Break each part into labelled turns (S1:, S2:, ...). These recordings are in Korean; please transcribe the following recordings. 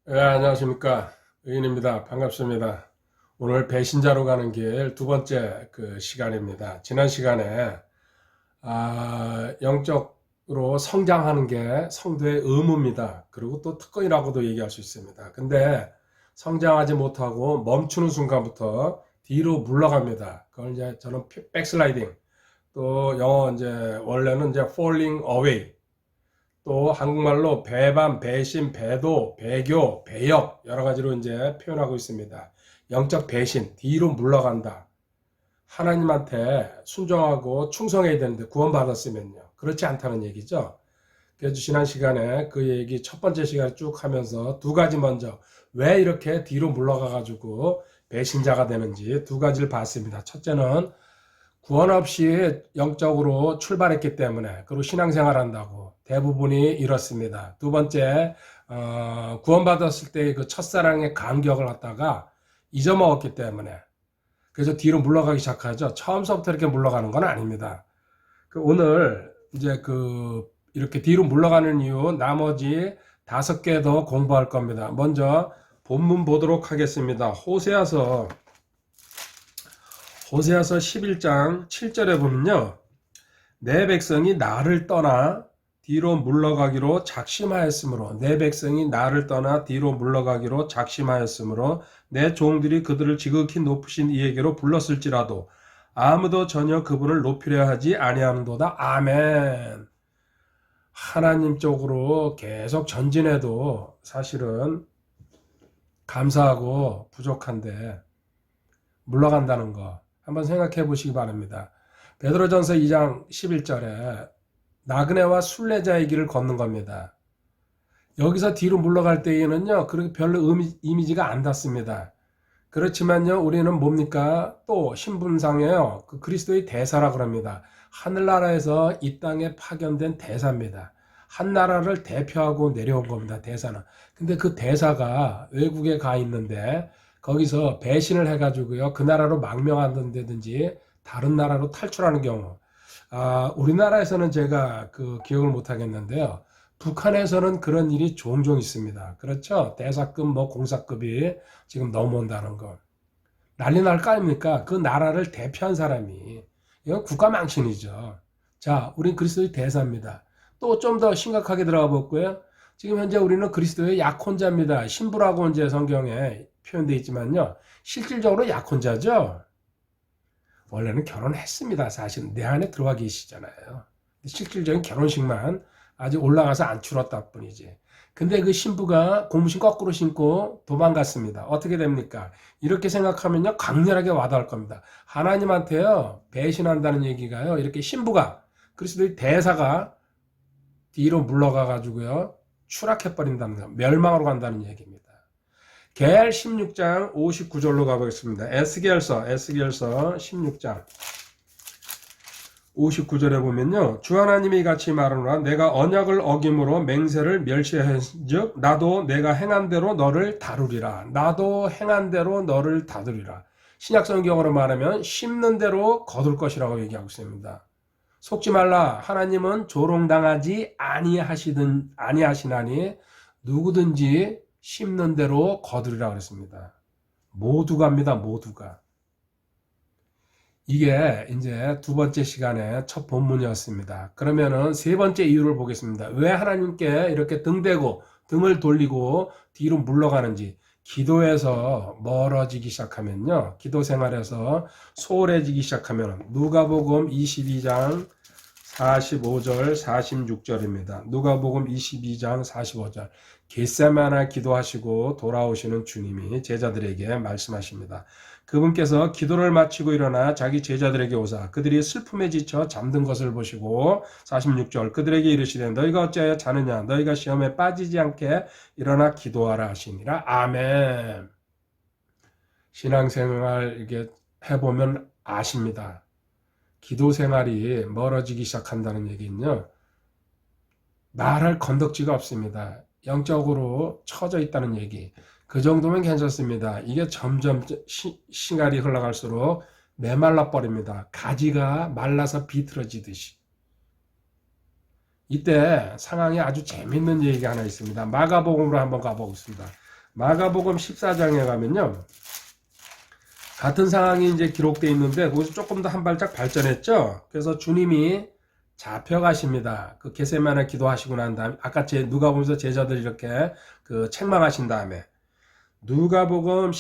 S1: 네, 안녕하십니까. 의인입니다. 반갑습니다. 오늘 배신자로 가는 길 두 번째 시간입니다. 지난 시간에, 영적으로 성장하는 게 성도의 의무입니다. 그리고 또 특권이라고도 얘기할 수 있습니다. 근데 성장하지 못하고 멈추는 순간부터 뒤로 물러갑니다. 그걸 이제 저는 백슬라이딩, 또 영어 이제 원래는 이제 falling away, 또 한국말로 배반, 배신, 배도, 배교, 배역 여러 가지로 이제 표현하고 있습니다. 영적 배신, 뒤로 물러간다. 하나님한테 순종하고 충성해야 되는데 구원받았으면요. 그렇지 않다는 얘기죠. 그래서 지난 시간에 그 얘기 첫 번째 시간에 쭉 하면서 두 가지 먼저 왜 이렇게 뒤로 물러가 가지고 배신자가 되는지 두 가지를 봤습니다. 첫째는 구원 없이 영적으로 출발했기 때문에, 그리고 신앙생활 한다고 대부분이 이렇습니다. 두 번째, 구원받았을 때 그 첫사랑의 감격을 갖다가 잊어먹었기 때문에, 그래서 뒤로 물러가기 시작하죠. 처음서부터 이렇게 물러가는 건 아닙니다. 오늘 이제 이렇게 뒤로 물러가는 이유 나머지 5개 더 공부할 겁니다. 먼저 본문 보도록 하겠습니다. 호세아서 11장 7절에 보면요. 내 백성이 나를 떠나 뒤로 물러가기로 작심하였으므로, 내 백성이 나를 떠나 뒤로 물러가기로 작심하였으므로 내 종들이 그들을 지극히 높으신 이에게로 불렀을지라도 아무도 전혀 그분을 높이려 하지 아니하는도다. 아멘. 하나님 쪽으로 계속 전진해도 사실은 감사하고 부족한데 물러간다는 거 한번 생각해 보시기 바랍니다. 베드로전서 2장 11절에 나그네와 순례자의 길을 걷는 겁니다. 여기서 뒤로 물러갈 때에는요, 그렇게 별로 이미지가 안 닿습니다. 그렇지만요, 우리는 뭡니까? 또 신분상에요, 그 그리스도의 대사라 그럽니다. 하늘나라에서 이 땅에 파견된 대사입니다. 한 나라를 대표하고 내려온 겁니다, 대사는. 근데 그 대사가 외국에 가 있는데 거기서 배신을 해가지고요, 그 나라로 망명한다든지 다른 나라로 탈출하는 경우, 우리나라에서는 제가 그 기억을 못 하겠는데요. 북한에서는 그런 일이 종종 있습니다. 그렇죠? 대사급, 뭐 공사급이 지금 넘어온다는 거. 난리 날 거 아닙니까? 그 나라를 대표한 사람이. 이건 국가 망신이죠. 자, 우린 그리스도의 대사입니다. 또 좀 더 심각하게 들어가 볼고요. 지금 현재 우리는 그리스도의 약혼자입니다. 신부라고 이제 성경에 표현되어 있지만요. 실질적으로 약혼자죠. 원래는 결혼했습니다. 사실은 내 안에 들어와 계시잖아요. 실질적인 결혼식만 아직 올라가서 안 치렀다 뿐이지. 근데 그 신부가 고무신 거꾸로 신고 도망갔습니다. 어떻게 됩니까? 이렇게 생각하면요, 강렬하게 와닿을 겁니다. 하나님한테요, 배신한다는 얘기가요, 이렇게 신부가, 그리스도의 대사가 뒤로 물러가 가지고요, 추락해버린다는 거, 멸망으로 간다는 얘기입니다. 계열 16장 59절로 가보겠습니다. 에스겔서 16장 59절에 보면요. 주 하나님이 같이 말하노라. 내가 언약을 어김으로 맹세를 멸시한즉 나도 내가 행한 대로 너를 다루리라. 나도 행한 대로 너를 다루리라. 신약성경으로 말하면 심는 대로 거둘 것이라고 얘기하고 있습니다. 속지 말라. 하나님은 조롱당하지 아니하시나니 누구든지 심는 대로 거두리라 그랬습니다. 모두가입니다. 모두가. 이게 이제 두 번째 시간에 첫 본문이었습니다. 그러면은 세 번째 이유를 보겠습니다. 왜 하나님께 이렇게 등을 돌리고 뒤로 물러가는지. 기도에서 멀어지기 시작하면요. 기도 생활에서 소홀해지기 시작하면 누가복음 22장 45절 46절입니다. 누가복음 22장 45절. 겟세마네 기도하시고 돌아오시는 주님이 제자들에게 말씀하십니다. 그분께서 기도를 마치고 일어나 자기 제자들에게 오사 그들이 슬픔에 지쳐 잠든 것을 보시고 46절 그들에게 이르시되 너희가 어찌하여 자느냐 너희가 시험에 빠지지 않게 일어나 기도하라 하시니라. 아멘. 신앙생활 이게 해보면 아십니다. 기도 생활이 멀어지기 시작한다는 얘기는요. 말할 건덕지가 없습니다. 영적으로 처져 있다는 얘기. 그 정도면 괜찮습니다. 이게 점점 시간이 흘러갈수록 메말라 버립니다. 가지가 말라서 비틀어지듯이. 이때 상황이 아주 재밌는 얘기가 하나 있습니다. 마가복음으로 한번 가보겠습니다. 마가복음 14장에 가면요. 같은 상황이 이제 기록되어 있는데 거기서 조금 더 한 발짝 발전했죠. 그래서 주님이 잡혀가십니다. 그 겟세마네 기도하시고 난 다음에 아까 누가복음에서 제자들 이렇게 그 책망하신 다음에 마가복음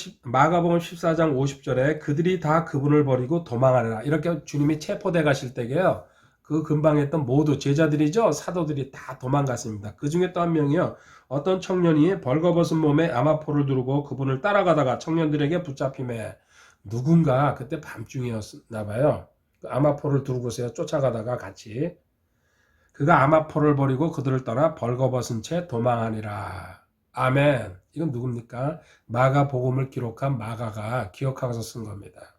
S1: 14장 50절에 그들이 다 그분을 버리고 도망하느라 이렇게 주님이 체포돼 가실 때게요. 그 근방했던 모두 제자들이죠. 사도들이 다 도망갔습니다. 그 중에 또 한 명이요. 어떤 청년이 벌거벗은 몸에 아마포를 두르고 그분을 따라가다가 청년들에게 붙잡힘에 누군가 그때 밤중이었나 봐요. 그 아마포를 두르고서 쫓아가다가 같이 그가 아마포를 버리고 그들을 떠나 벌거벗은 채 도망하니라. 아멘. 이건 누굽니까? 마가복음을 기록한 마가가 기억하고서 쓴 겁니다.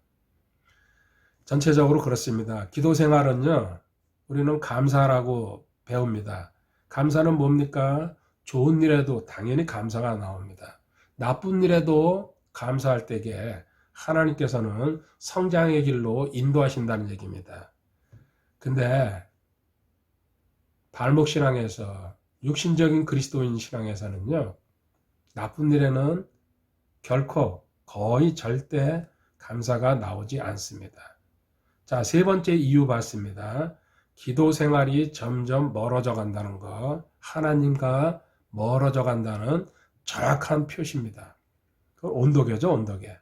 S1: 전체적으로 그렇습니다. 기도 생활은요. 우리는 감사라고 배웁니다. 감사는 뭡니까? 좋은 일에도 당연히 감사가 나옵니다. 나쁜 일에도 감사할 때에 하나님께서는 성장의 길로 인도하신다는 얘기입니다. 근데 발목신앙에서 육신적인 그리스도인 신앙에서는요. 나쁜 일에는 결코 거의 절대 감사가 나오지 않습니다. 자, 세 번째 이유 봤습니다. 기도 생활이 점점 멀어져 간다는 거, 하나님과 멀어져 간다는 정확한 표시입니다. 그 온도계죠, 온도계.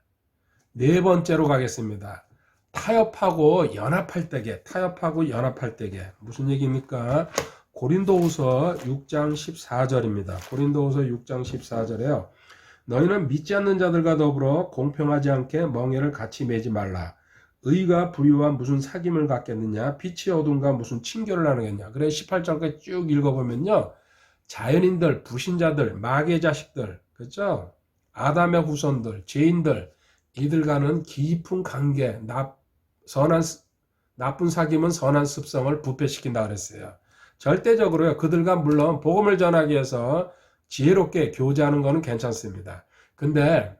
S1: 네 번째로 가겠습니다. 타협하고 연합할 때게 무슨 얘기입니까? 고린도후서 6장 14절입니다. 고린도후서 6장 14절에요. 너희는 믿지 않는 자들과 더불어 공평하지 않게 멍에를 같이 매지 말라. 의가 불의와 무슨 사귐을 갖겠느냐? 빛이 어둠과 무슨 친교를 나누겠냐? 그래 18절까지 쭉 읽어보면요. 자연인들, 불신자들, 마귀의 자식들, 그렇죠? 아담의 후손들, 죄인들, 이들과는 깊은 관계, 나쁜 사귐은 선한 습성을 부패시킨다 그랬어요. 절대적으로요. 그들과 물론 복음을 전하기 위해서 지혜롭게 교제하는 거는 괜찮습니다. 근데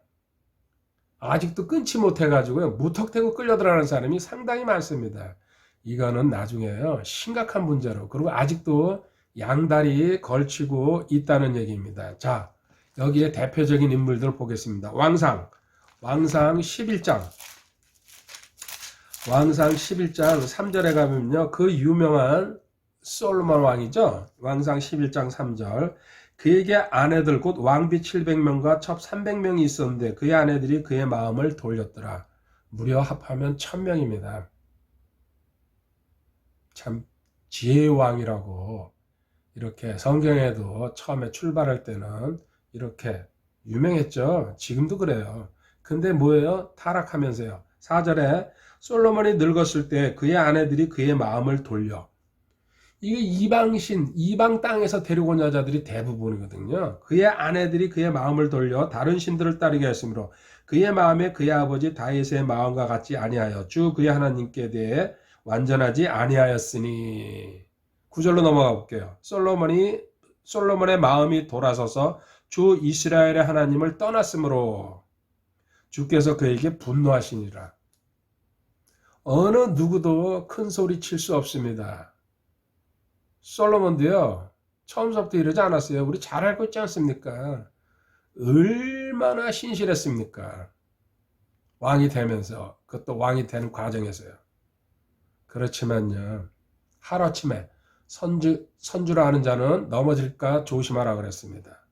S1: 아직도 끊지 못해가지고요. 무턱대고 끌려들어가는 사람이 상당히 많습니다. 이거는 나중에요. 심각한 문제로. 그리고 아직도 양다리 걸치고 있다는 얘기입니다. 자, 여기에 대표적인 인물들을 보겠습니다. 왕상 11장. 왕상 11장 3절에 가면요. 그 유명한 솔로몬 왕이죠. 왕상 11장 3절. 그에게 아내들 곧 왕비 700명과 첩 300명이 있었는데 그의 아내들이 그의 마음을 돌렸더라. 무려 합하면 1000명입니다. 참 지혜의 왕이라고 이렇게 성경에도 처음에 출발할 때는 이렇게 유명했죠. 지금도 그래요. 근데 뭐예요? 타락하면서요. 4절에 솔로몬이 늙었을 때 그의 아내들이 그의 마음을 돌려. 이게 이방 땅에서 데리고 온 여자들이 대부분이거든요. 그의 아내들이 그의 마음을 돌려 다른 신들을 따르게 했으므로 그의 마음에 그의 아버지 다윗의 마음과 같지 아니하여 주 그의 하나님께 대해 완전하지 아니하였으니. 9절로 넘어가 볼게요. 솔로몬의 마음이 돌아서서 주 이스라엘의 하나님을 떠났으므로 주께서 그에게 분노하시니라. 어느 누구도 큰 소리 칠 수 없습니다. 솔로몬도요. 처음부터 이러지 않았어요. 우리 잘 알고 있지 않습니까? 얼마나 신실했습니까? 왕이 되면서 그것도 왕이 되는 과정에서요. 그렇지만요. 하루아침에 선주라 하는 자는 넘어질까 조심하라 그랬습니다.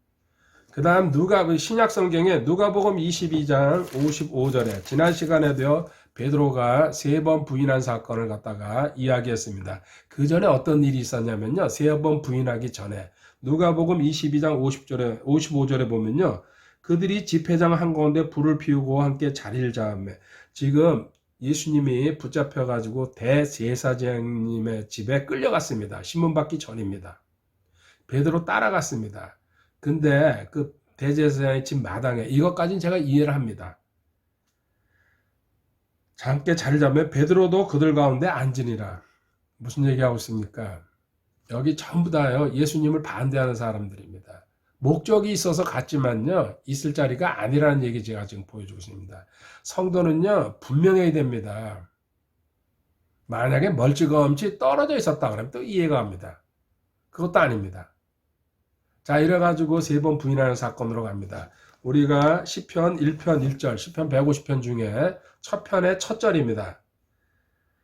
S1: 그 다음 신약 성경에 누가복음 22장 55절에 지난 시간에도요. 베드로가 3번 부인한 사건을 갖다가 이야기했습니다. 그 전에 어떤 일이 있었냐면요. 3번 부인하기 전에 누가복음 22장 55절에 보면요. 그들이 집회장 한가운데 불을 피우고 함께 자리를 잡으며 지금 예수님이 붙잡혀가지고 대제사장님의 집에 끌려갔습니다. 신문받기 전입니다. 베드로 따라갔습니다. 근데 그 대제사장의 집 마당에 이것까지는 제가 이해를 합니다. 함께 자리를 잡으며 베드로도 그들 가운데 앉으니라. 무슨 얘기하고 있습니까? 여기 전부 다요. 예수님을 반대하는 사람들입니다. 목적이 있어서 갔지만요. 있을 자리가 아니라는 얘기 제가 지금 보여주고 있습니다. 성도는요. 분명해야 됩니다. 만약에 멀찌감치 떨어져 있었다 그러면 또 이해가 갑니다. 그것도 아닙니다. 자, 이래가지고 3번 부인하는 사건으로 갑니다. 우리가 시편 1편 1절, 시편 150편 중에 첫 편의 첫 절입니다.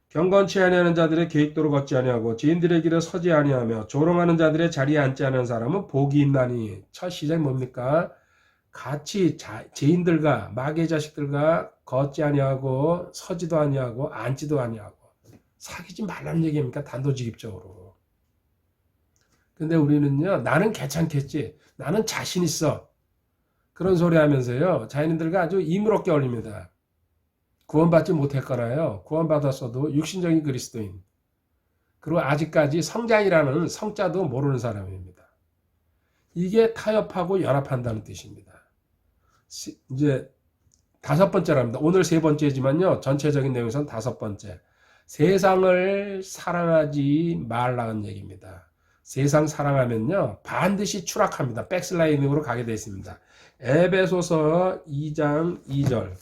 S1: 경건치 아니하는 자들의 계획도로 걷지 아니하고 지인들의 길에 서지 아니하며 조롱하는 자들의 자리에 앉지 않은 사람은 복이 있나니. 첫 시작이 뭡니까? 같이 죄인들과 마귀의 자식들과 걷지 아니하고 서지도 아니하고 앉지도 아니하고 사귀지 말라는 얘기입니까? 단도직입적으로. 근데 우리는요, 나는 괜찮겠지, 나는 자신 있어, 그런 소리 하면서요, 자연인들과 아주 이물없게 어울립니다. 구원받지 못했거나요, 구원받았어도 육신적인 그리스도인, 그리고 아직까지 성장이라는 성자도 모르는 사람입니다. 이게 타협하고 연합한다는 뜻입니다. 이제 다섯 번째랍니다. 오늘 세 번째지만요, 전체적인 내용에서는 다섯 번째. 세상을 사랑하지 말라는 얘기입니다. 세상 사랑하면요, 반드시 추락합니다. 백슬라이딩으로 가게 되어 있습니다. 에베소서 2장 2절.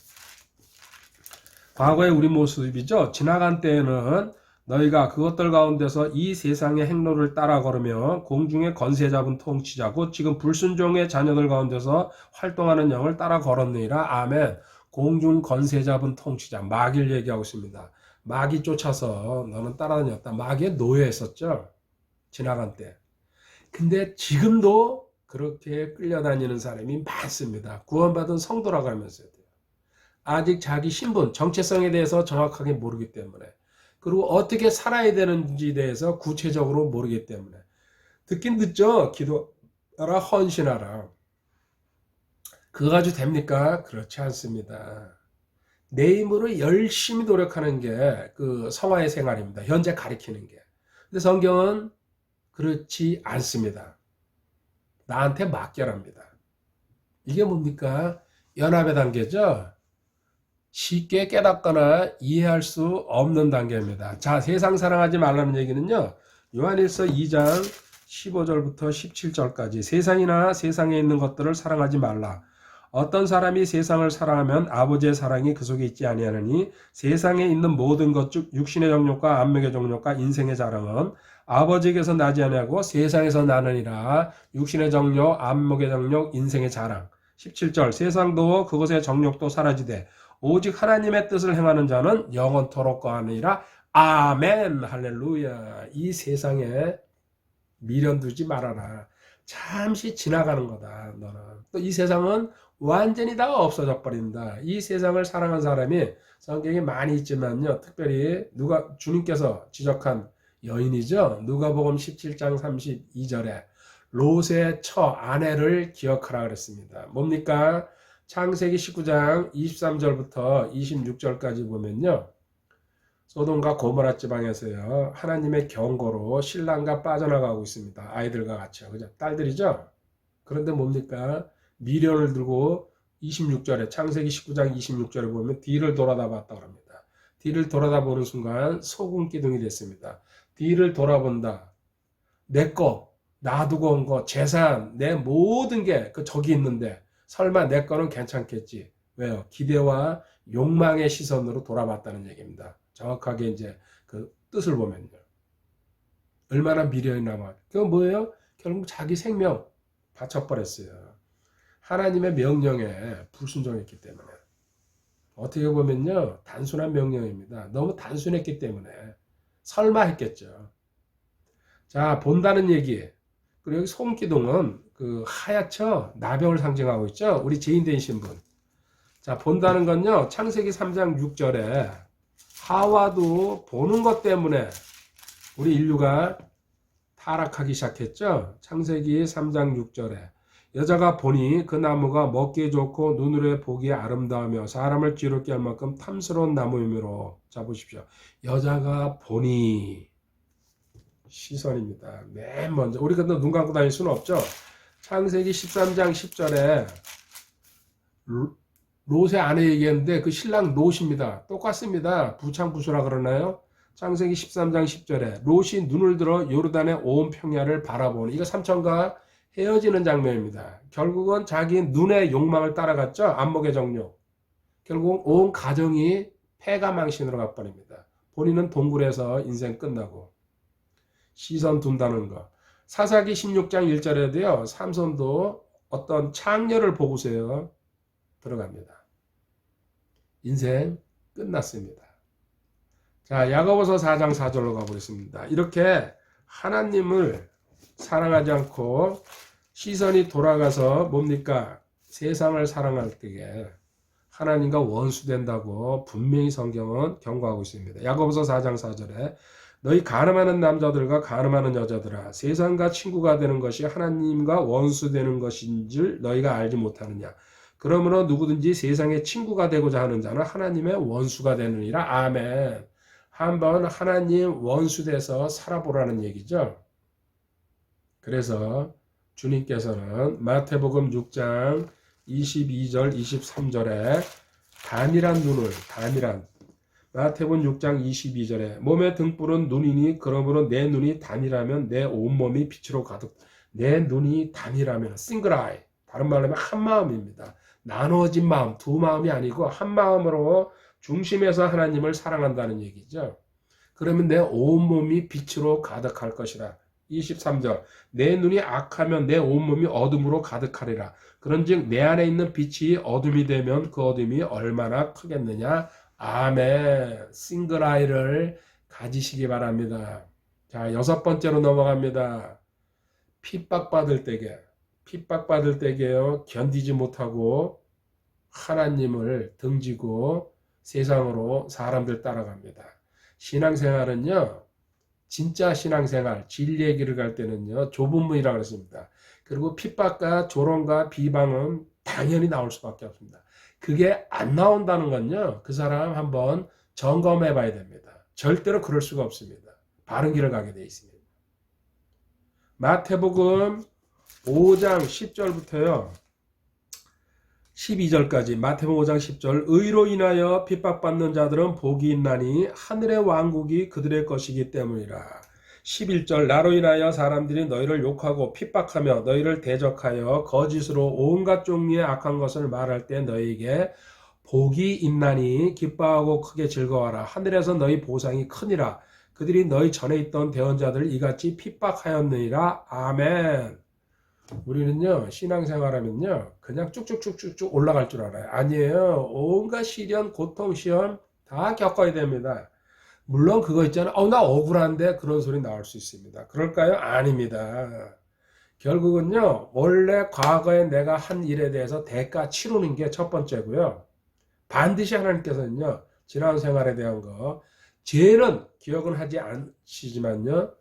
S1: 과거의 우리 모습이죠. 지나간 때에는 너희가 그것들 가운데서 이 세상의 행로를 따라 걸으며 공중의 권세 잡은 통치자고 지금 불순종의 자녀들 가운데서 활동하는 영을 따라 걸었느니라. 아멘. 공중 권세 잡은 통치자, 마귀를 얘기하고 있습니다. 마귀 쫓아서 너는 따라다녔다. 마귀의 노예였었죠, 지나간 때. 근데 지금도 그렇게 끌려다니는 사람이 많습니다. 구원받은 성도라고 하면서요. 아직 자기 신분, 정체성에 대해서 정확하게 모르기 때문에, 그리고 어떻게 살아야 되는지에 대해서 구체적으로 모르기 때문에. 듣긴 듣죠. 기도하라, 헌신하라. 그거 가지고 됩니까? 그렇지 않습니다. 내 힘으로 열심히 노력하는 게 그 성화의 생활입니다. 현재 가리키는 게. 근데 성경은 그렇지 않습니다. 나한테 맡겨랍니다. 이게 뭡니까? 연합의 단계죠. 쉽게 깨닫거나 이해할 수 없는 단계입니다. 자, 세상 사랑하지 말라는 얘기는요, 요한일서 2장 15절부터 17절까지 세상이나 세상에 있는 것들을 사랑하지 말라. 어떤 사람이 세상을 사랑하면 아버지의 사랑이 그 속에 있지 아니하느니 세상에 있는 모든 것 즉 육신의 정욕과 안목의 정욕과 인생의 자랑은 아버지에게서 나지 아니하고 세상에서 나느니라. 육신의 정욕, 안목의 정욕, 인생의 자랑. 17절. 세상도 그것의 정욕도 사라지되 오직 하나님의 뜻을 행하는 자는 영원토록 거하느니라. 아멘. 할렐루야. 이 세상에 미련 두지 말아라. 잠시 지나가는 거다. 너는. 또 이 세상은 완전히 다 없어져 버린다. 이 세상을 사랑한 사람이 성경에 많이 있지만요, 특별히 주님께서 지적한 여인이죠. 누가복음 17장 32절에 롯의 처 아내를 기억하라 그랬습니다. 뭡니까? 창세기 19장 23절부터 26절까지 보면요, 소돔과 고모라 지방에서요, 하나님의 경고로 신랑과 빠져나가고 있습니다. 아이들과 같이요. 그죠? 딸들이죠? 그런데 뭡니까? 미련을 들고 26절에, 창세기 19장 26절에 보면 뒤를 돌아다 봤다고 합니다. 뒤를 돌아다 보는 순간 소금 기둥이 됐습니다. 뒤를 돌아본다. 내 거, 놔두고 온 거, 재산, 내 모든 게 저기 있는데 설마 내 거는 괜찮겠지. 왜요? 기대와 욕망의 시선으로 돌아봤다는 얘기입니다. 정확하게 이제 그 뜻을 보면요. 얼마나 미련이 남아. 그건 뭐예요? 결국 자기 생명 바쳐버렸어요. 하나님의 명령에 불순종했기 때문에. 어떻게 보면요, 단순한 명령입니다. 너무 단순했기 때문에 설마 했겠죠. 자, 본다는 얘기. 그리고 여기 손기둥은 그 하얗죠? 나병을 상징하고 있죠? 우리 죄인된 신분. 자, 본다는 건요, 창세기 3장 6절에 하와도 보는 것 때문에 우리 인류가 타락하기 시작했죠? 창세기 3장 6절에 여자가 보니 그 나무가 먹기에 좋고 눈으로 보기에 아름다우며 사람을 지롭게 할 만큼 탐스러운 나무이므로. 자, 보십시오. 여자가 보니, 시선입니다. 맨 먼저. 우리가 눈 감고 다닐 수는 없죠. 창세기 13장 10절에 롯의 아내 얘기했는데 그 신랑 롯입니다. 똑같습니다. 부창부수라 그러나요? 창세기 13장 10절에 롯이 눈을 들어 요르단의 온 평야를 바라보니, 이거 삼촌과 헤어지는 장면입니다. 결국은 자기 눈의 욕망을 따라갔죠. 안목의 정욕. 결국 온 가정이 패가망신으로 가버립니다. 본인은 동굴에서 인생 끝나고. 시선 둔다는 거. 사사기 16장 1절에도요, 삼손도 어떤 창녀를 보고서요 들어갑니다. 인생 끝났습니다. 자, 야고보서 4장 4절로 가보겠습니다. 이렇게 하나님을 사랑하지 않고 시선이 돌아가서 뭡니까? 세상을 사랑할 때에 하나님과 원수된다고 분명히 성경은 경고하고 있습니다. 야고보서 4장 4절에 너희 간음하는 남자들과 간음하는 여자들아 세상과 친구가 되는 것이 하나님과 원수되는 것인 줄 너희가 알지 못하느냐. 그러므로 누구든지 세상의 친구가 되고자 하는 자는 하나님의 원수가 되느니라. 아멘. 한번 하나님 원수돼서 살아보라는 얘기죠. 그래서 주님께서는 마태복음 6장 22절 23절에 단이란 마태복음 6장 22절에 몸의 등불은 눈이니 그러므로 내 눈이 단이라면 내 온몸이 빛으로 가득. 내 눈이 단이라면 싱글 아이, 다른 말로 하면 한 마음입니다. 나누어진 마음, 두 마음이 아니고 한 마음으로 중심에서 하나님을 사랑한다는 얘기죠. 그러면 내 온몸이 빛으로 가득할 것이라. 23절 내 눈이 악하면 내 온몸이 어둠으로 가득하리라. 그런즉 내 안에 있는 빛이 어둠이 되면 그 어둠이 얼마나 크겠느냐. 아멘. 싱글아이를 가지시기 바랍니다. 자, 6번째로 넘어갑니다. 핍박받을 때게요 견디지 못하고 하나님을 등지고 세상으로 사람들 따라갑니다. 신앙생활은요, 진짜 신앙생활, 질 얘기를 갈 때는요, 좁은 문이라고 그랬습니다. 그리고 핍박과 조롱과 비방은 당연히 나올 수밖에 없습니다. 그게 안 나온다는 건요, 그 사람 한번 점검해 봐야 됩니다. 절대로 그럴 수가 없습니다. 바른 길을 가게 돼 있습니다. 마태복음 5장 10절부터요, 12절까지 마태복음 5장 10절 의로 인하여 핍박받는 자들은 복이 있나니 하늘의 왕국이 그들의 것이기 때문이라. 11절 나로 인하여 사람들이 너희를 욕하고 핍박하며 너희를 대적하여 거짓으로 온갖 종류의 악한 것을 말할 때 너희에게 복이 있나니 기뻐하고 크게 즐거워하라. 하늘에서 너희 보상이 크니라. 그들이 너희 전에 있던 대언자들을 이같이 핍박하였느니라. 아멘. 우리는요, 신앙생활하면요, 그냥 쭉쭉쭉쭉쭉 올라갈 줄 알아요. 아니에요. 온갖 시련, 고통, 시험 다 겪어야 됩니다. 물론 그거 있잖아요. 나 억울한데 그런 소리 나올 수 있습니다. 그럴까요? 아닙니다. 결국은요, 원래 과거에 내가 한 일에 대해서 대가 치르는 게 첫 번째고요. 반드시 하나님께서는요, 지난 생활에 대한 거, 죄는 기억은 하지 않으시지만요,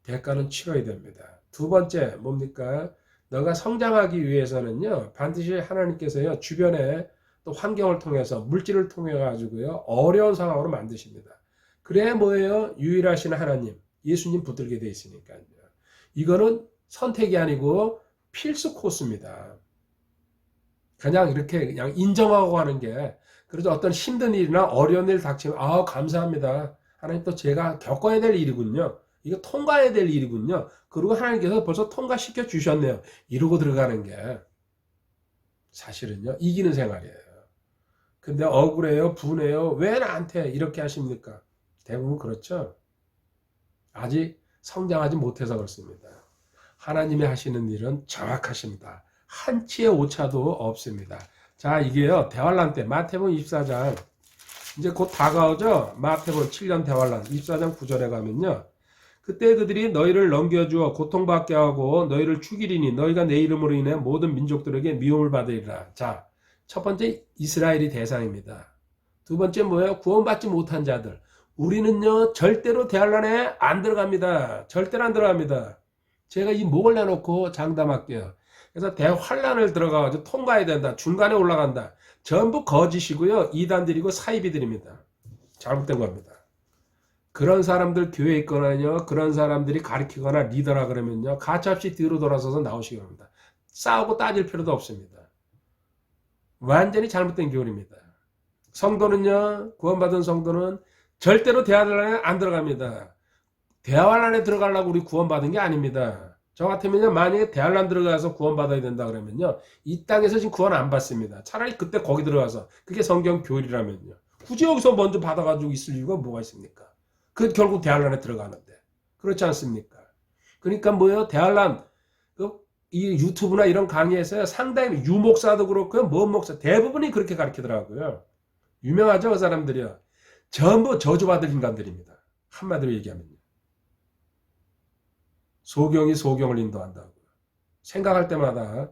S1: 대가는 치러야 됩니다. 두 번째, 뭡니까? 너가 성장하기 위해서는요, 반드시 하나님께서요, 주변에 또 환경을 통해서, 물질을 통해 가지고요, 어려운 상황으로 만드십니다. 그래 뭐예요? 유일하신 하나님, 예수님 붙들게 돼 있으니까요. 이거는 선택이 아니고 필수 코스입니다. 그냥 이렇게 그냥 인정하고 하는 게, 그래서 어떤 힘든 일이나 어려운 일 닥치면, 감사합니다. 하나님 또 제가 겪어야 될 일이군요. 이거 통과해야 될 일이군요. 그리고 하나님께서 벌써 통과시켜 주셨네요. 이러고 들어가는 게 사실은요, 이기는 생활이에요. 근데 억울해요, 분해요, 왜 나한테 이렇게 하십니까? 대부분 그렇죠. 아직 성장하지 못해서 그렇습니다. 하나님이 하시는 일은 정확하십니다. 한치의 오차도 없습니다. 자, 이게요, 대환란 때 마태복음 24장 이제 곧 다가오죠. 마태복음 7년 대환란 24장 9절에 가면요, 그때 그들이 너희를 넘겨주어 고통받게 하고 너희를 죽이리니 너희가 내 이름으로 인해 모든 민족들에게 미움을 받으리라. 자, 첫 번째 이스라엘이 대상입니다. 두 번째 뭐예요? 구원받지 못한 자들. 우리는요, 절대로 대환란에 안 들어갑니다. 절대로 안 들어갑니다. 제가 이 목을 내놓고 장담할게요. 그래서 대환란을 들어가가지고 통과해야 된다. 중간에 올라간다. 전부 거짓이고요, 이단들이고 사이비들입니다. 잘못된 겁니다. 그런 사람들 교회에 있거나요, 그런 사람들이 가르치거나 리더라 그러면요, 가차없이 뒤로 돌아서서 나오시기 바랍니다. 싸우고 따질 필요도 없습니다. 완전히 잘못된 교훈입니다. 성도는요, 구원받은 성도는 절대로 대환란에 안 들어갑니다. 대환란에 들어가려고 우리 구원받은 게 아닙니다. 저 같으면요, 만약에 대환란 들어가서 구원받아야 된다 그러면요, 이 땅에서 지금 구원 안 받습니다. 차라리 그때 거기 들어가서, 그게 성경 교리라면요, 굳이 여기서 먼저 받아가지고 있을 이유가 뭐가 있습니까? 그 결국 대환란에 들어가는데, 그렇지 않습니까? 그러니까 뭐예요? 대환란, 이 유튜브나 이런 강의에서 상당히 유목사도 그렇고요. 뭔 목사 대부분이 그렇게 가르치더라고요. 유명하죠, 그 사람들이요. 전부 저주받을 인간들입니다. 한마디로 얘기하면요. 소경이 소경을 인도한다고요. 생각할 때마다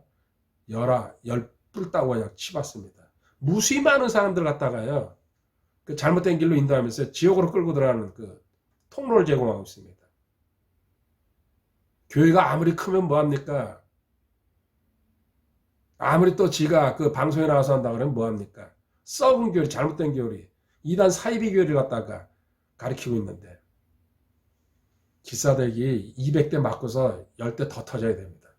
S1: 열불 따고 그냥 치봤습니다. 무수히 많은 사람들 갖다가요. 그 잘못된 길로 인도하면서 지옥으로 끌고 들어가는 그 통로를 제공하고 있습니다. 교회가 아무리 크면 뭐합니까? 아무리 또 지가 그 방송에 나와서 한다 그러면 뭐합니까? 썩은 교리, 잘못된 교리, 이단 사이비 교리를 갖다가 가르치고 있는데 기사대기 200대 맞고서 10대 더 터져야 됩니다.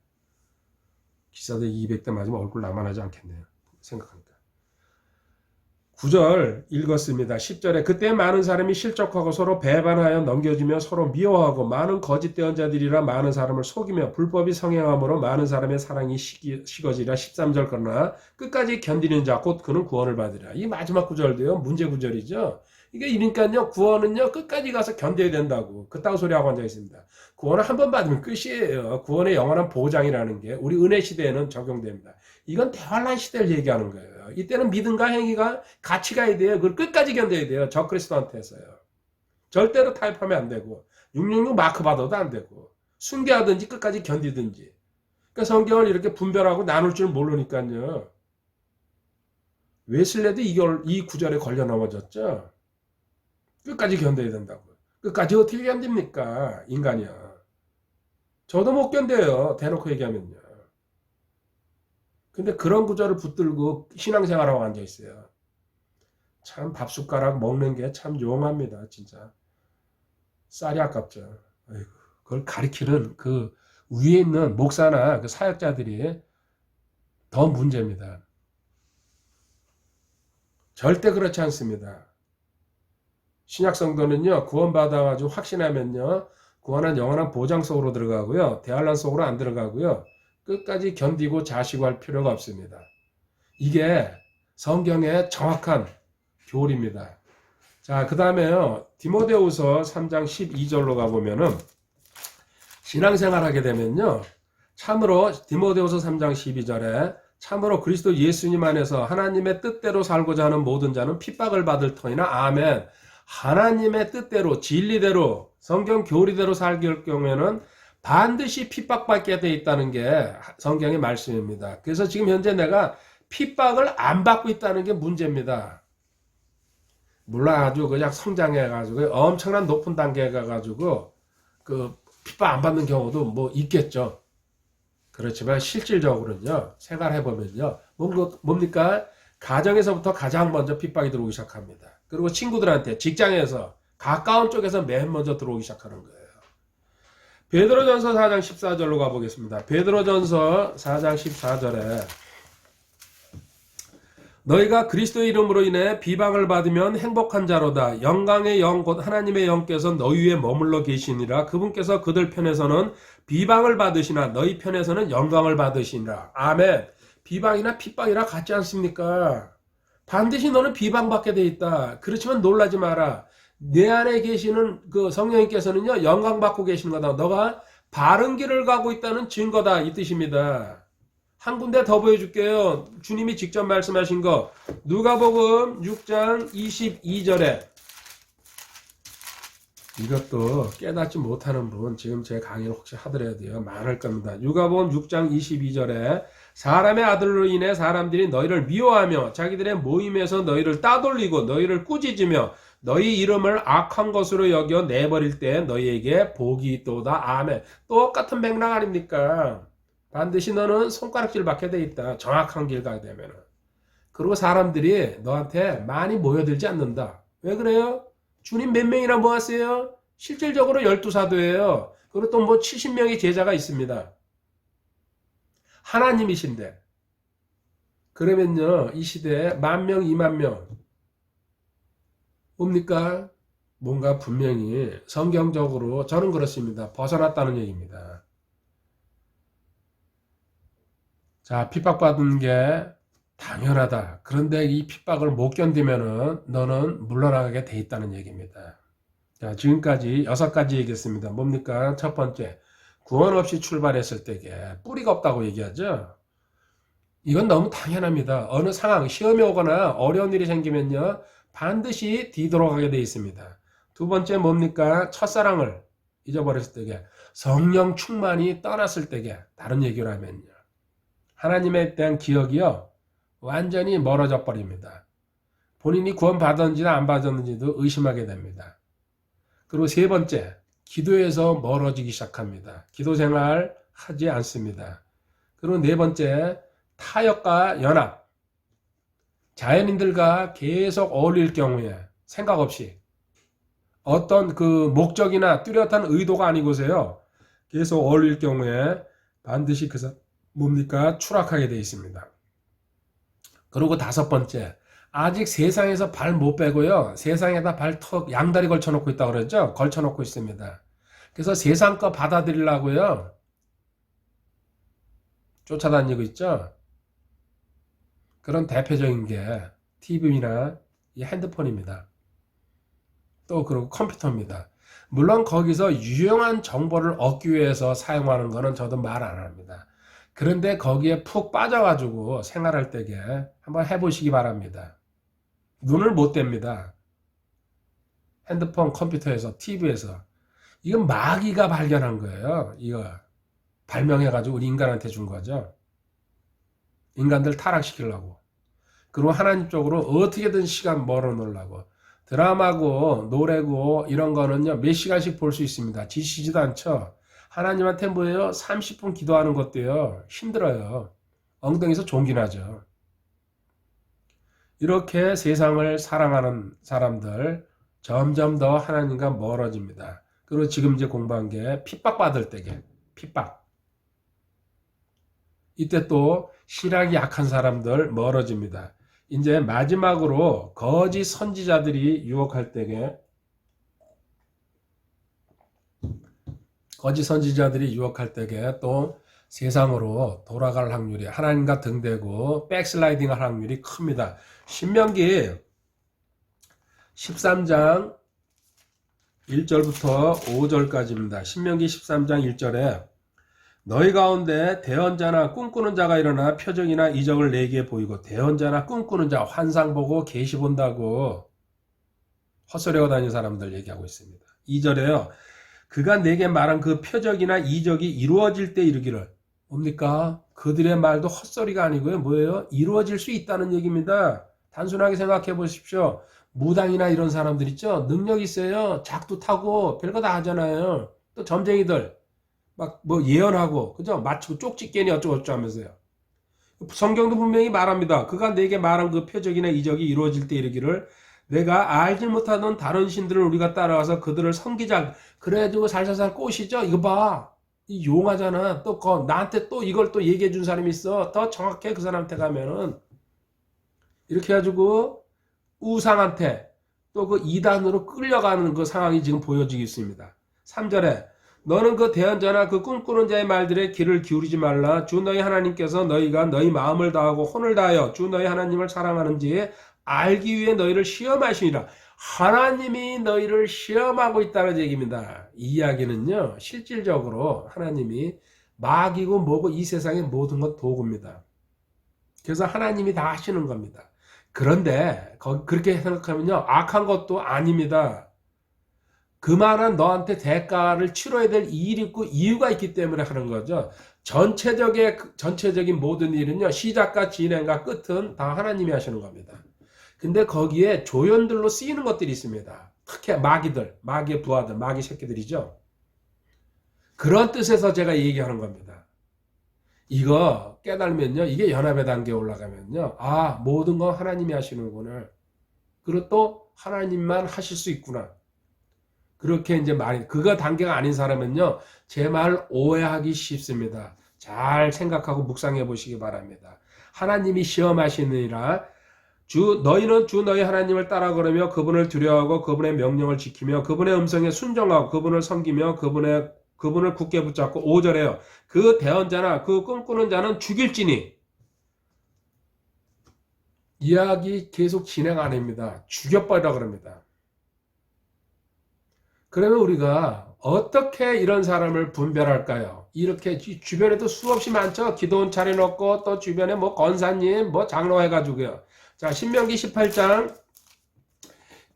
S1: 기사대기 200대 맞으면 얼굴 남아나지 않겠네요. 생각합니다. 9절 읽었습니다. 10절에 그때 많은 사람이 실족하고 서로 배반하여 넘겨주며 서로 미워하고 많은 거짓된 자들이라 많은 사람을 속이며 불법이 성행함으로 많은 사람의 사랑이 식어지라. 13절 그러나 끝까지 견디는 자 곧 그는 구원을 받으리라. 이 마지막 구절도요. 문제 구절이죠. 이게 이러니까요. 구원은요. 끝까지 가서 견뎌야 된다고. 그따구 소리하고 앉아 있습니다. 구원을 한 번 받으면 끝이에요. 구원의 영원한 보장이라는 게 우리 은혜 시대에는 적용됩니다. 이건 대환란 시대를 얘기하는 거예요. 이때는 믿음과 행위가 같이 가야 돼요. 그걸 끝까지 견뎌야 돼요. 저 그리스도한테서요. 절대로 타협하면 안 되고 666 마크 받아도 안 되고 순교하든지 끝까지 견디든지. 그러니까 성경을 이렇게 분별하고 나눌 줄 모르니까요. 웨슬레도 이 구절에 걸려 넘어졌죠. 끝까지 견뎌야 된다고. 끝까지 어떻게 견딥니까? 인간이요. 저도 못 견뎌요. 대놓고 얘기하면요. 근데 그런 구절을 붙들고 신앙생활하고 앉아있어요. 참 밥숟가락 먹는 게 참 용합니다. 진짜. 쌀이 아깝죠. 아이고, 그걸 가리키는 그 위에 있는 목사나 그 사역자들이 더 문제입니다. 절대 그렇지 않습니다. 신약 성도는요. 구원받아가지고 확신하면요. 구원은 영원한 보장 속으로 들어가고요. 대환란 속으로 안 들어가고요. 끝까지 견디고 자시고 할 필요가 없습니다. 이게 성경의 정확한 교리입니다. 자, 그 다음에요. 디모데후서 3장 12절로 가보면은 신앙생활 하게 되면요. 참으로 디모데후서 3장 12절에 참으로 그리스도 예수님 안에서 하나님의 뜻대로 살고자 하는 모든 자는 핍박을 받을 터이나 아멘. 하나님의 뜻대로 진리대로 성경 교리대로 살기 할 경우에는 반드시 핍박받게 돼 있다는 게 성경의 말씀입니다. 그래서 지금 현재 내가 핍박을 안 받고 있다는 게 문제입니다. 물론 아주 그냥 성장해가지고 엄청난 높은 단계에 가가지고 그 핍박 안 받는 경우도 뭐 있겠죠. 그렇지만 실질적으로는요, 생활해보면요, 뭡니까? 가정에서부터 가장 먼저 핍박이 들어오기 시작합니다. 그리고 친구들한테, 직장에서, 가까운 쪽에서 맨 먼저 들어오기 시작하는 거예요. 베드로전서 4장 14절로 가보겠습니다. 베드로전서 4장 14절에 너희가 그리스도의 이름으로 인해 비방을 받으면 행복한 자로다. 영광의 영 곧 하나님의 영께서 너희 위에 머물러 계시니라. 그분께서 그들 편에서는 비방을 받으시나 너희 편에서는 영광을 받으시니라. 아멘. 비방이나 핍박이나 같지 않습니까? 반드시 너는 비방받게 돼 있다. 그렇지만 놀라지 마라. 내 안에 계시는 그 성령님께서는요, 영광 받고 계시는 거다. 너가 바른 길을 가고 있다는 증거다. 이 뜻입니다. 한 군데 더 보여줄게요. 주님이 직접 말씀하신 거. 누가복음 6장 22절에 이것도 깨닫지 못하는 분 지금 제 강의를 혹시 하더라도요. 많을 겁니다. 누가복음 6장 22절에 사람의 아들로 인해 사람들이 너희를 미워하며 자기들의 모임에서 너희를 따돌리고 너희를 꾸짖으며 너희 이름을 악한 것으로 여겨 내버릴 때 너희에게 복이 있도다. 아멘. 똑같은 맥락 아닙니까? 반드시 너는 손가락질 받게 돼 있다. 정확한 길 가게 되면은. 그리고 사람들이 너한테 많이 모여들지 않는다. 왜 그래요? 주님 몇 명이나 모았어요? 실질적으로 12사도예요. 그리고 또 뭐 70명의 제자가 있습니다. 하나님이신데. 그러면요, 이 시대에 10,000명, 20,000명. 뭡니까? 뭔가 분명히 성경적으로 저는 그렇습니다. 벗어났다는 얘기입니다. 자, 핍박받은 게 당연하다. 그런데 이 핍박을 못 견디면은 너는 물러나게 돼 있다는 얘기입니다. 자, 지금까지 6가지 얘기했습니다. 뭡니까? 첫 번째, 구원 없이 출발했을 때에 뿌리가 없다고 얘기하죠. 이건 너무 당연합니다. 어느 상황, 시험이 오거나 어려운 일이 생기면요, 반드시 뒤돌아가게 돼 있습니다. 두 번째 뭡니까? 첫사랑을 잊어버렸을 때에, 성령 충만이 떠났을 때에, 다른 얘기로 하면요, 하나님에 대한 기억이요, 완전히 멀어져 버립니다. 본인이 구원 받았는지나 안 받았는지도 의심하게 됩니다. 그리고 세 번째, 기도에서 멀어지기 시작합니다. 기도 생활 하지 않습니다. 그리고 네 번째, 타협과 연합. 자연인들과 계속 어울릴 경우에 생각 없이 어떤 그 목적이나 뚜렷한 의도가 아니고서요, 계속 어울릴 경우에 반드시 뭡니까? 추락하게 되어 있습니다. 그리고 다섯 번째, 아직 세상에서 발 못 빼고요, 세상에다 발턱 양다리 걸쳐놓고 있다고 그러죠? 걸쳐놓고 있습니다. 그래서 세상 거 받아들이려고요, 쫓아다니고 있죠? 그런 대표적인 게 TV나 이 핸드폰입니다. 또 그리고 컴퓨터입니다. 물론 거기서 유용한 정보를 얻기 위해서 사용하는 거는 저도 말 안 합니다. 그런데 거기에 푹 빠져가지고 생활할 때에 한번 해보시기 바랍니다. 눈을 못 뗍니다. 핸드폰, 컴퓨터에서, TV에서. 이건 마귀가 발견한 거예요. 이거 발명해가지고 우리 인간한테 준 거죠. 인간들 타락시키려고. 그리고 하나님 쪽으로 어떻게든 시간 멀어놓으려고. 드라마고 노래고 이런 거는요, 몇 시간씩 볼 수 있습니다. 지치지도 않죠. 하나님한테 뭐예요? 30분 기도하는 것도요, 힘들어요. 엉덩이에서 종기 나죠. 이렇게 세상을 사랑하는 사람들 점점 더 하나님과 멀어집니다. 그리고 지금 이제 공부한 게 핍박받을 때게, 핍박. 이때 또 신학이 약한 사람들 멀어집니다. 이제 마지막으로 거짓 선지자들이 유혹할 때에, 거짓 선지자들이 유혹할 때에 또 세상으로 돌아갈 확률이, 하나님과 등대고 백슬라이딩 할 확률이 큽니다. 신명기 13장 1절부터 5절까지입니다. 신명기 13장 1절에 너희 가운데 대언자나 꿈꾸는 자가 일어나 표적이나 이적을 내게 보이고, 대언자나 꿈꾸는 자, 환상 보고 계시 본다고 헛소리하고 다니는 사람들 얘기하고 있습니다. 2절에요. 그가 내게 말한 그 표적이나 이적이 이루어질 때 이르기를. 뭡니까? 그들의 말도 헛소리가 아니고요. 뭐예요? 이루어질 수 있다는 얘기입니다. 단순하게 생각해 보십시오. 무당이나 이런 사람들 있죠? 능력 있어요. 작두 타고 별거 다 하잖아요. 또 점쟁이들 막 뭐 예언하고, 그죠? 맞추고 쪽집게니 어쩌고저쩌고 하면서요. 성경도 분명히 말합니다. 그가 내게 말한 그 표적이나 이적이 이루어질 때 이르기를, 내가 알지 못하던 다른 신들을 우리가 따라와서 그들을 섬기자. 그래가지고 살살살 꼬시죠? 이거 봐. 이 용하잖아. 또 나한테 또 이걸 또 얘기해 준 사람이 있어. 더 정확해. 그 사람한테 가면은. 이렇게 해가지고 우상한테 또 그 이단으로 끌려가는 그 상황이 지금 보여지고 있습니다. 3절에 너는 그 대언자나 그 꿈꾸는 자의 말들에 귀를 기울이지 말라. 주 너희 하나님께서 너희가 너희 마음을 다하고 혼을 다하여 주 너희 하나님을 사랑하는지 알기 위해 너희를 시험하시니라. 하나님이 너희를 시험하고 있다는 얘기입니다. 이 이야기는요, 실질적으로 하나님이 마귀고 뭐고 이 세상의 모든 것 도구입니다. 그래서 하나님이 다 하시는 겁니다. 그런데 그렇게 생각하면요, 악한 것도 아닙니다. 그만한 너한테 대가를 치러야 될 일이 있고 이유가 있기 때문에 하는 거죠. 전체적인 모든 일은요, 시작과 진행과 끝은 다 하나님이 하시는 겁니다. 근데 거기에 조연들로 쓰이는 것들이 있습니다. 특히 마귀들, 마귀의 부하들, 마귀 새끼들이죠. 그런 뜻에서 제가 얘기하는 겁니다. 이거 깨달으면요, 이게 연합의 단계에 올라가면요, 아, 모든 건 하나님이 하시는구나. 그리고 또 하나님만 하실 수 있구나. 그렇게 이제 그거 단계가 아닌 사람은요, 제 말 오해하기 쉽습니다. 잘 생각하고 묵상해 보시기 바랍니다. 하나님이 시험하시느니라. 너희는 주 너희 하나님을 따라 걸으며 그분을 두려워하고 그분의 명령을 지키며 그분의 음성에 순종하고 그분을 섬기며 그분을 굳게 붙잡고. 5절에요. 그 대언자나 그 꿈꾸는 자는 죽일지니. 이야기 계속 진행 안 합니다. 죽여버리라 그럽니다. 그러면 우리가 어떻게 이런 사람을 분별할까요? 이렇게 주변에도 수없이 많죠. 기도원 차려놓고 또 주변에 뭐 권사님 뭐 장로 해가지고요. 자, 신명기 18장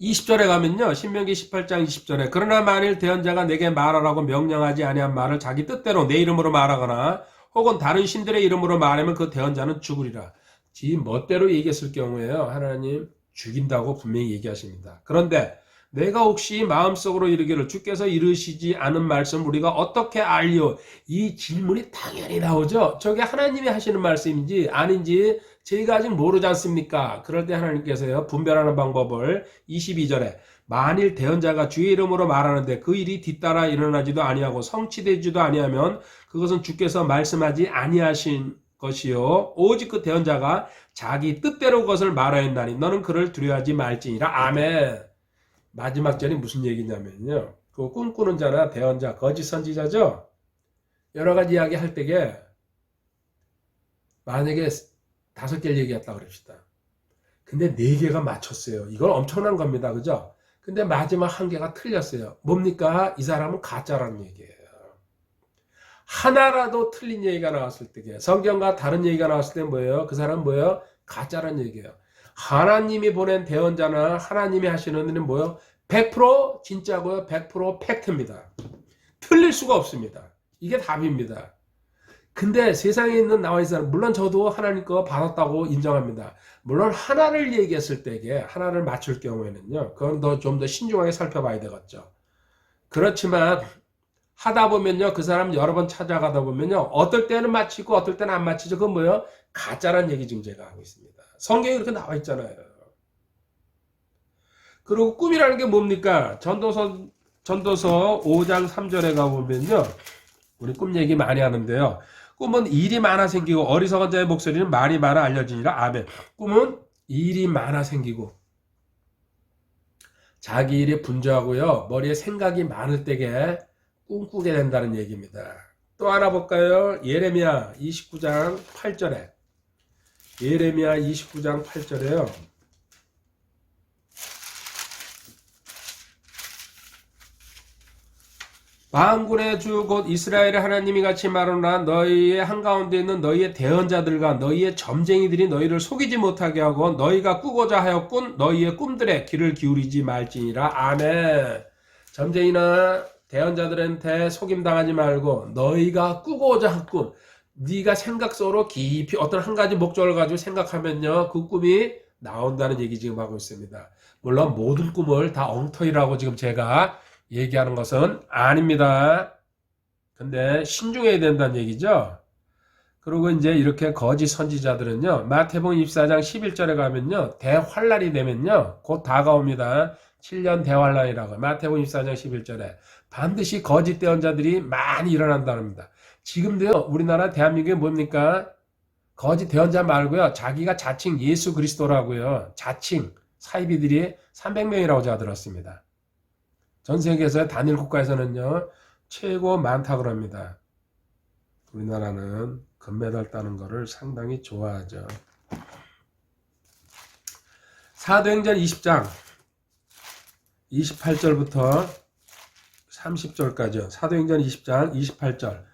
S1: 20절에 가면요. 신명기 18장 20절에 그러나 만일 대언자가 내게 말하라고 명령하지 아니한 말을 자기 뜻대로 내 이름으로 말하거나 혹은 다른 신들의 이름으로 말하면 그 대언자는 죽으리라. 지 멋대로 얘기했을 경우에요. 하나님 죽인다고 분명히 얘기하십니다. 그런데 내가 혹시 마음속으로 이르기를 주께서 이르시지 않은 말씀 우리가 어떻게 알리오? 이 질문이 당연히 나오죠. 저게 하나님이 하시는 말씀인지 아닌지 저희가 아직 모르지 않습니까? 그럴 때 하나님께서요 분별하는 방법을 22절에 만일 대언자가 주의 이름으로 말하는데 그 일이 뒤따라 일어나지도 아니하고 성취되지도 아니하면 그것은 주께서 말씀하지 아니하신 것이요 오직 그 대언자가 자기 뜻대로 그것을 말하였나니 너는 그를 두려워하지 말지니라. 아멘. 마지막 절이 무슨 얘기냐면요. 그 꿈꾸는 자나 대언자, 거짓 선지자죠. 여러 가지 이야기 할 때에 만약에 5개를 얘기했다 그럽시다. 근데 4개가 맞췄어요. 이건 엄청난 겁니다. 그죠? 근데 마지막 1개가 틀렸어요. 뭡니까? 이 사람은 가짜라는 얘기예요. 하나라도 틀린 얘기가 나왔을 때, 성경과 다른 얘기가 나왔을 때 뭐예요? 그 사람은 뭐예요? 가짜라는 얘기예요. 하나님이 보낸 대언자나 하나님이 하시는 일은 뭐예요? 100% 진짜고요. 100% 팩트입니다. 틀릴 수가 없습니다. 이게 답입니다. 근데 세상에 있는 나와 있는 사람, 물론 저도 하나님 거 받았다고 인정합니다. 물론 하나를 얘기했을 때에 하나를 맞출 경우에는요. 그건 좀 더 신중하게 살펴봐야 되겠죠. 그렇지만 하다 보면요. 그 사람 여러 번 찾아가다 보면요. 어떨 때는 맞히고 어떨 때는 안 맞히죠. 그건 뭐예요? 가짜란 얘기 지금 제가 하고 있습니다. 성경에 그렇게 나와 있잖아요. 그리고 꿈이라는 게 뭡니까? 전도서 5장 3절에 가보면요. 우리 꿈 얘기 많이 하는데요. 꿈은 일이 많아 생기고 어리석은 자의 목소리는 말이 많아 알려지니라. 아멘. 꿈은 일이 많아 생기고 자기 일이 분주하고요. 머리에 생각이 많을 때에 꿈꾸게 된다는 얘기입니다. 또 하나 볼까요? 예레미야 29장 8절에 예레미야 29장 8절에요. 만군의 주 곧 이스라엘의 하나님이 같이 말하노라. 너희의 한가운데 있는 너희의 대언자들과 너희의 점쟁이들이 너희를 속이지 못하게 하고 너희가 꾸고자 하였군 너희의 꿈들에 귀를 기울이지 말지니라. 아멘. 점쟁이나 대언자들한테 속임당하지 말고 너희가 꾸고자 했군. 네가 생각 속으로 깊이 어떤 한 가지 목적을 가지고 생각하면요. 그 꿈이 나온다는 얘기 지금 하고 있습니다. 물론 모든 꿈을 다 엉터리라고 지금 제가 얘기하는 것은 아닙니다. 근데 신중해야 된다는 얘기죠. 그리고 이제 이렇게 거짓 선지자들은요. 마태복음 24장 11절에 가면요. 대환란이 되면요. 곧 다가옵니다. 7년 대환란이라고 마태복음 24장 11절에 반드시 거짓 대언자들이 많이 일어난답니다. 지금도요. 우리나라 대한민국에 뭡니까? 거짓 대언자 말고요. 자기가 자칭 예수 그리스도라고요. 자칭 사이비들이 300명이라고 제가 들었습니다. 전 세계에서 단일 국가에서는요. 최고 많다고 합니다. 우리나라는 금메달 따는 거를 상당히 좋아하죠. 사도행전 20장 28절부터 30절까지요. 사도행전 20장 28절.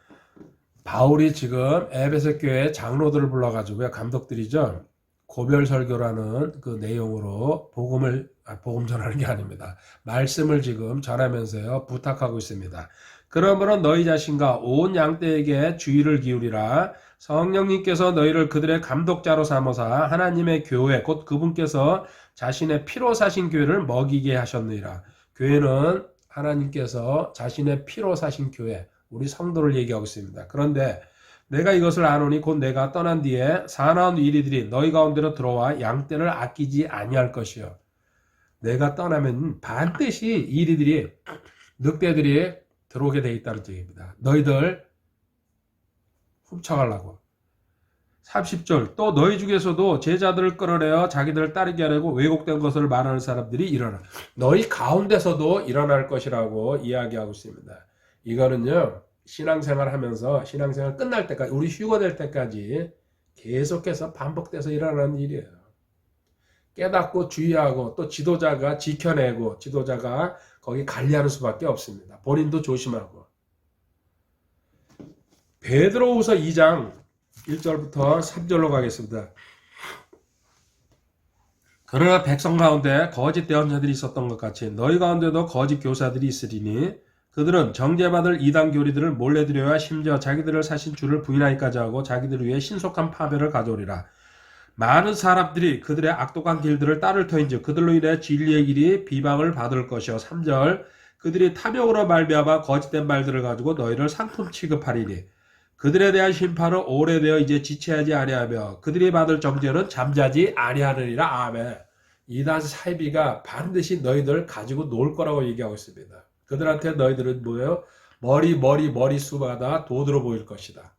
S1: 바울이 지금 에베소 교회 장로들을 불러가지고요. 감독들이죠. 고별 설교라는 그 내용으로 복음 전하는 게 아닙니다. 말씀을 지금 전하면서요. 부탁하고 있습니다. 그러므로 너희 자신과 온 양떼에게 주의를 기울이라. 성령님께서 너희를 그들의 감독자로 삼으사 하나님의 교회 곧 그분께서 자신의 피로 사신 교회를 먹이게 하셨느니라. 교회는 하나님께서 자신의 피로 사신 교회 우리 성도를 얘기하고 있습니다. 그런데 내가 이것을 아노니 곧 내가 떠난 뒤에 사나운 이리들이 너희 가운데로 들어와 양떼를 아끼지 아니할 것이요. 내가 떠나면 반드시 이리들이 늑대들이 들어오게 돼 있다는 얘기입니다. 너희들 훔쳐가려고. 30절 또 너희 중에서도 제자들을 끌어내어 자기들을 따르게 하려고 왜곡된 것을 말하는 사람들이 일어나. 너희 가운데서도 일어날 것이라고 이야기하고 있습니다. 이거는요. 신앙생활 하면서 신앙생활 끝날 때까지 우리 휴가 될 때까지 계속해서 반복돼서 일어나는 일이에요. 깨닫고 주의하고 또 지도자가 지켜내고 지도자가 거기 관리하는 수밖에 없습니다. 본인도 조심하고. 베드로후서 2장 1절부터 3절로 가겠습니다. 그러나 백성 가운데 거짓 대언자들이 있었던 것 같이 너희 가운데도 거짓 교사들이 있으리니 그들은 정죄받을 이단 교리들을 몰래 들여야 심지어 자기들을 사신 주를 부인하기까지 하고 자기들을 위해 신속한 파멸을 가져오리라. 많은 사람들이 그들의 악독한 길들을 따를 터인즉 그들로 인해 진리의 길이 비방을 받을 것이요. 3절 그들이 탐욕으로 말미암아 거짓된 말들을 가지고 너희를 상품 취급하리니 그들에 대한 심판은 오래되어 이제 지체하지 아니하며 그들이 받을 정죄는 잠자지 아니하느니라. 아멘. 이단 사이비가 반드시 너희들 가지고 놀 거라고 얘기하고 있습니다. 그들한테 너희들은 뭐예요? 머리수마다 도드로 보일 것이다.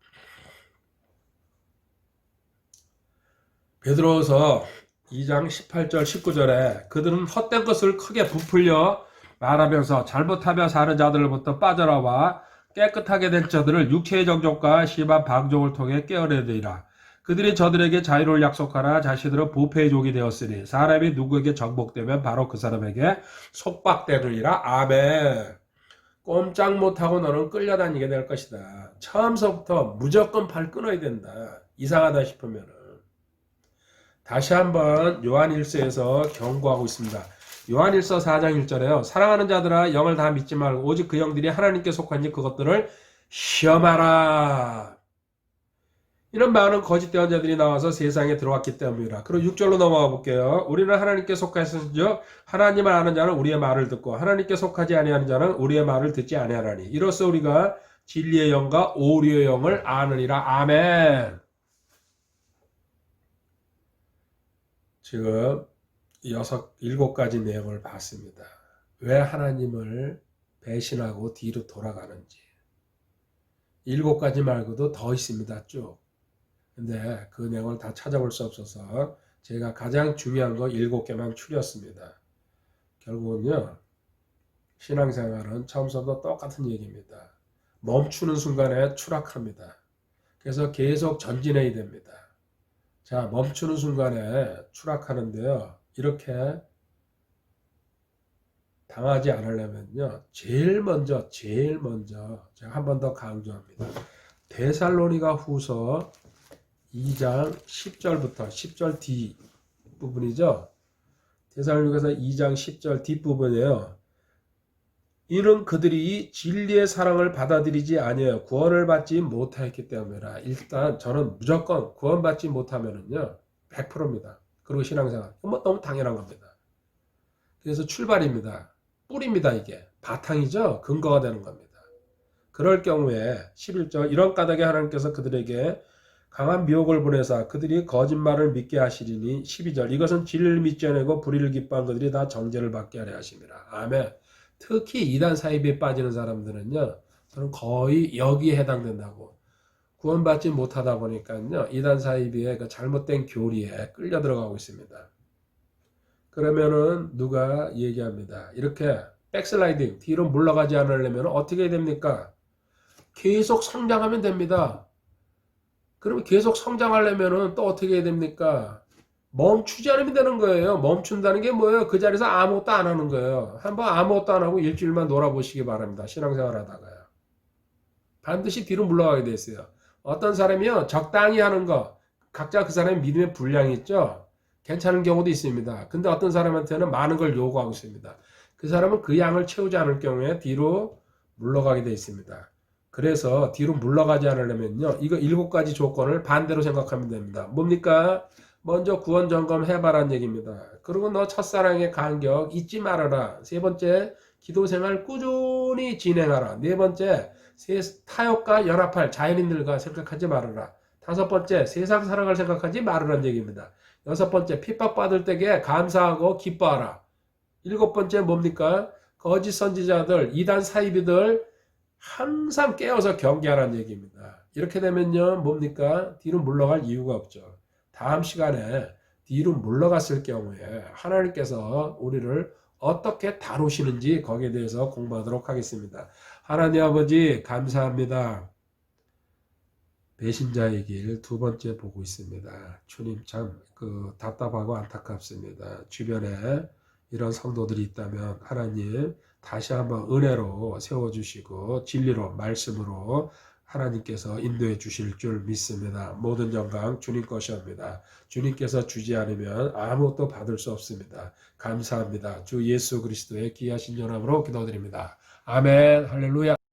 S1: 베드로서 2장 18절 19절에 그들은 헛된 것을 크게 부풀려 말하면서 잘못하며 사는 자들로부터 빠져나와 깨끗하게 된 자들을 육체의 정욕과 심한 방종을 통해 깨어내리라. 그들이 저들에게 자유를 약속하나 자신들은 부패의 종이 되었으니 사람이 누구에게 정복되면 바로 그 사람에게 속박되느니라. 아멘. 꼼짝 못하고 너는 끌려다니게 될 것이다. 처음서부터 무조건 발 끊어야 된다. 이상하다 싶으면은. 다시 한번 요한일서에서 경고하고 있습니다. 요한일서 4장 1절에요. 사랑하는 자들아 영을 다 믿지 말고 오직 그 영들이 하나님께 속한지 그것들을 시험하라. 이런 많은 거짓 대언자들이 나와서 세상에 들어왔기 때문이라. 그리고 6절로 넘어가 볼게요. 우리는 하나님께 속하였은즉 하나님을 아는 자는 우리의 말을 듣고 하나님께 속하지 아니하는 자는 우리의 말을 듣지 아니하나니 이로써 우리가 진리의 영과 오류의 영을 아느니라. 아멘. 지금 7가지 내용을 봤습니다. 왜 하나님을 배신하고 뒤로 돌아가는지. 7가지 말고도 더 있습니다. 쭉. 근데 그 내용을 다 찾아볼 수 없어서 제가 가장 중요한 거 7개만 추렸습니다. 결국은요. 신앙생활은 처음부터 똑같은 얘기입니다. 멈추는 순간에 추락합니다. 그래서 계속 전진해야 됩니다. 자, 멈추는 순간에 추락하는데요. 이렇게 당하지 않으려면요. 제일 먼저 제가 한 번 더 강조합니다. 데살로니가 후서 2장 10절부터 10절 뒤 부분이죠. 데살로니가서 2장 10절 뒷부분이에요. 이는 그들이 진리의 사랑을 받아들이지 아니하여 구원을 받지 못하였기 때문이라. 일단 저는 무조건 구원받지 못하면은요 100%입니다. 그리고 신앙생활 너무 당연한 겁니다. 그래서 출발입니다. 뿌리입니다. 이게 바탕이죠. 근거가 되는 겁니다. 그럴 경우에 11절 이런 까닭에 하나님께서 그들에게 강한 미혹을 보내사 그들이 거짓말을 믿게 하시리니 12절 이것은 진리를 믿지 않고 불의를 기뻐한 그들이 다 정죄를 받게 하려 하심이라. 아멘. 특히 이단 사이비에 빠지는 사람들은요. 저는 거의 여기에 해당된다고. 구원받지 못하다 보니까요. 이단 사이비의 그 잘못된 교리에 끌려 들어가고 있습니다. 그러면은 누가 얘기합니다. 이렇게 백슬라이딩 뒤로 물러가지 않으려면 어떻게 해야 됩니까? 계속 성장하면 됩니다. 그럼 계속 성장하려면은 또 어떻게 해야 됩니까? 멈추지 않으면 되는 거예요. 멈춘다는 게 뭐예요? 그 자리에서 아무것도 안 하는 거예요. 한번 아무것도 안 하고 일주일만 놀아보시기 바랍니다. 신앙생활 하다가요. 반드시 뒤로 물러가게 돼 있어요. 어떤 사람이요. 적당히 하는 거. 각자 그 사람의 믿음의 분량이 있죠. 괜찮은 경우도 있습니다. 근데 어떤 사람한테는 많은 걸 요구하고 있습니다. 그 사람은 그 양을 채우지 않을 경우에 뒤로 물러가게 돼 있습니다. 그래서 뒤로 물러가지 않으려면요. 이거 7가지 조건을 반대로 생각하면 됩니다. 뭡니까? 먼저 구원 점검 해봐라는 얘기입니다. 그리고 너 첫사랑의 간격 잊지 말아라. 3번째, 기도생활 꾸준히 진행하라. 4번째, 타협과 연합할 자연인들과 생각하지 말아라. 5번째, 세상 사랑을 생각하지 말으라는 얘기입니다. 6번째, 핍박받을 때에 감사하고 기뻐하라. 7번째 뭡니까? 거짓 선지자들, 이단 사이비들 항상 깨어서 경계하라는 얘기입니다. 이렇게 되면요, 뭡니까? 뒤로 물러갈 이유가 없죠. 다음 시간에 뒤로 물러갔을 경우에 하나님께서 우리를 어떻게 다루시는지 거기에 대해서 공부하도록 하겠습니다. 하나님 아버지 감사합니다. 배신자의 길 두 번째 보고 있습니다. 주님 참 답답하고 안타깝습니다. 주변에 이런 성도들이 있다면 하나님 다시 한번 은혜로 세워주시고 진리로 말씀으로 하나님께서 인도해 주실 줄 믿습니다. 모든 영광 주님 것이옵니다. 주님께서 주지 않으면 아무것도 받을 수 없습니다. 감사합니다. 주 예수 그리스도의 귀하신 이름으로 기도드립니다. 아멘. 할렐루야.